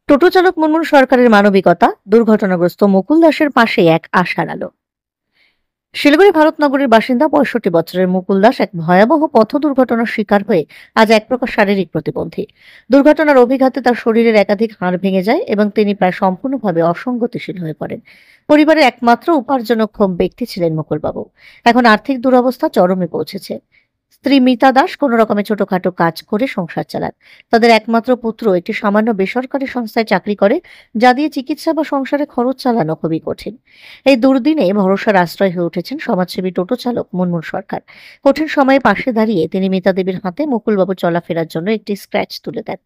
টোটো চালক মুনমুন সরকারের মানবিকতা, দুর্ঘটনাগ্রস্ত মুকুল দাসের পাশে এক আশার আলো। শিলিগুড়ি ভারতনগরের বাসিন্দা ৬৫ বছরের মুকুল দাস এক ভয়াবহ পথ দুর্ঘটনার শিকার হয়ে আজ এক প্রকার শারীরিক প্রতিবন্ধী। দুর্ঘটনার অভিঘাতে তার শরীরের একাধিক হাড় ভেঙে যায় এবং তিনি প্রায় সম্পূর্ণভাবে অসঙ্গতিশীল হয়ে পড়েন। পরিবারের একমাত্র উপার্জনক্ষম ব্যক্তি ছিলেন মুকুলবাবু। এখন আর্থিক দুরবস্থা চরমে পৌঁছেছে। স্ত্রী মিতা দাস কোন রকমে ছোটখাটো কাজ করে সংসার চালান। তাদের একমাত্র পুত্র একটি সামান্য বেসরকারি সংস্থায় চাকরি করে, যা দিয়ে চিকিৎসা বা সংসারে খরচ চালানো খুবই কঠিন। এই দুর্দিনে ভরসার আশ্রয় হয়ে উঠেছেন সমাজসেবী টোটো চালক মুনমুন সরকার। কঠিন সময়ে পাশে দাঁড়িয়ে তিনি মিতা দেবীর হাতে মুকুলবাবু চলাফেরার জন্য একটি স্ক্র্যাচ তুলে দেন।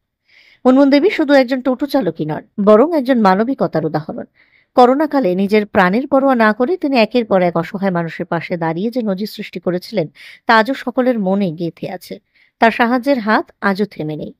মুনমুন দেবী শুধু একজন টোটো চালকই নন, বরং একজন মানবিকতার উদাহরণ। করোনাকালে নিজের প্রাণের পরোয়া না করে তিনি একের পর এক অসহায় মানুষের পাশে দাঁড়িয়ে যে নজির সৃষ্টি করেছিলেন, তা আজও সকলের মনে গেঁথে আছে। তার সাহায্যের হাত আজও থেমে নেই।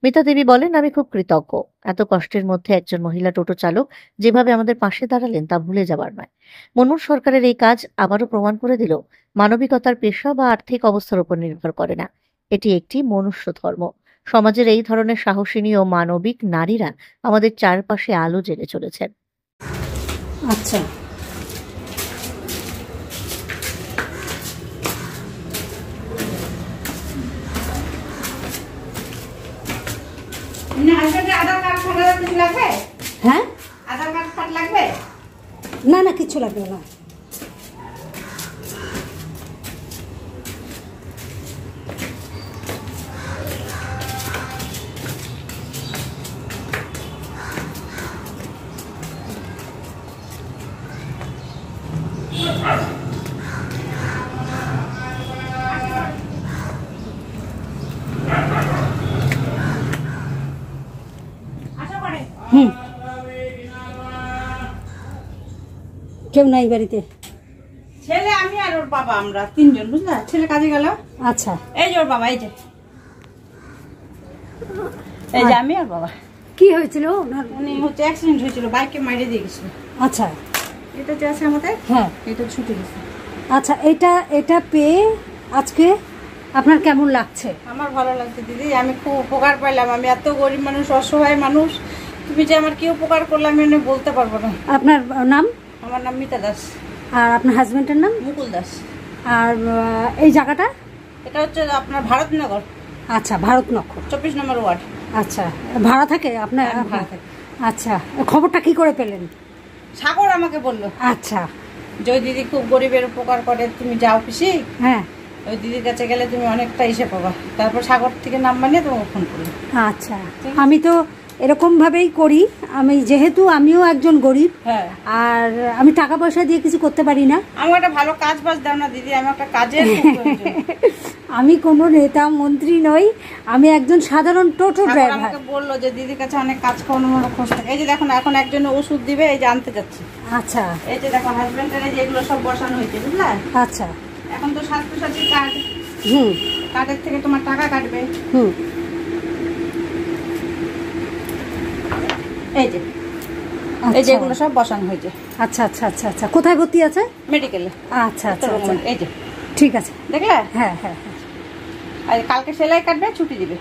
মিতা দেবী বলেন, আমি খুব কৃতজ্ঞ। এত কষ্টের মধ্যে একজন মহিলা টোটো চালক যেভাবে আমাদের পাশে দাঁড়ালেন তা ভুলে যাবার নয়। মুনমুন সরকারের এই কাজ আবারও প্রমাণ করে দিল, মানবিকতার পেশা বা আর্থিক অবস্থার উপর নির্ভর করে না, এটি একটি মনুষ্য ধর্ম। সমাজের এই ধরনের সাহসিনী ও মানবিক নারীরা আমাদের চারপাশে আলো জ্বেলে চলেছেন। আচ্ছা, হ্যাঁ, না না কিছু লাগবে না। কেউ নাই বাড়িতে? ছেলে, আমি আর ওর বাবা, আমরা তিনজন, বুঝলা? ছেলে কাজে গেল। আচ্ছা, এই যে ওর বাবা, এই যে আমি আর বাবা। কি হয়েছিল? উনি হচ্ছে অ্যাক্সিডেন্ট হয়েছিল, বাইকে মাইরে দিয়ে গেছিল। আচ্ছা, এটা যে আছে আমাদের, হ্যাঁ এটা ছুটে গেছে। আচ্ছা, এটা পেয়ে আজকে আপনার কেমন লাগছে? আমার ভালো লাগছে দিদি, আমি খুব উপকার পাইলাম। আমি এত গরিব মানুষ, অসহায় মানুষ, তুমি যে আমার কি উপকার করলাম আমি বলতে পারবো না। আপনার নাম? আমার নাম মিতা দাস। আর আপনার হাজবেন্ডের নাম? মুকুল দাস। আর এই জায়গাটা? এটা হচ্ছে আপনার ভারতনগর। আচ্ছা, ভারতনগর 24 নম্বর ওয়ার্ড। আচ্ছা, ভাড়া থাকে আপনার? ভাড়া থাকে। আচ্ছা, খবরটা কি করে পেলেন? সাগর আমাকে বললো। আচ্ছা, যে ওই দিদি খুব গরিবের উপকার করে, তুমি যাও পিসি, হ্যাঁ ওই দিদির কাছে গেলে তুমি অনেকটা ইসে পাবা। তারপর সাগর থেকে নাম্বার নিয়ে তোমাকে ফোন করলো। আচ্ছা, আমি তো এরকম ভাবেই করি। আমি যেহেতু আমিও একজন গরিব, হ্যাঁ, আর আমি টাকা পয়সা দিয়ে কিছু করতে পারি না। আমার একটা ভালো কাজ বাজ দাও না দিদি, আমি একটা কাজের আমি কোনো নেতা মন্ত্রী নই, আমি একজন সাধারণ টোটো ড্রাইভার। আমাকে বললো যে দিদির কাছে অনেক কাজ করানোর খোঁজ থাকে। এই যে দেখুন, এখন একজন ওষুধ দিবে, এই যে আনতে যাচ্ছে। আচ্ছা, এই যে দেখো হাজবেন্ডের এই যে এগুলো সব বসানো হয়েছে, বুঝলা? আচ্ছা, এখন তো স্বাস্থ্যসাথী কার্ড, কার্ডের থেকে তোমার টাকা কাটবে। এই যে এই যে এগুলো সব বসানো হয়েছে। আচ্ছা আচ্ছা আচ্ছা আচ্ছা, কোথায় ভর্তি আছে? মেডিকেলে। আচ্ছা আচ্ছা, এই যে ঠিক আছে, দেখলে? হ্যাঁ হ্যাঁ হ্যাঁ। আর কালকে সেলাই কাটবে, ছুটি দিবে।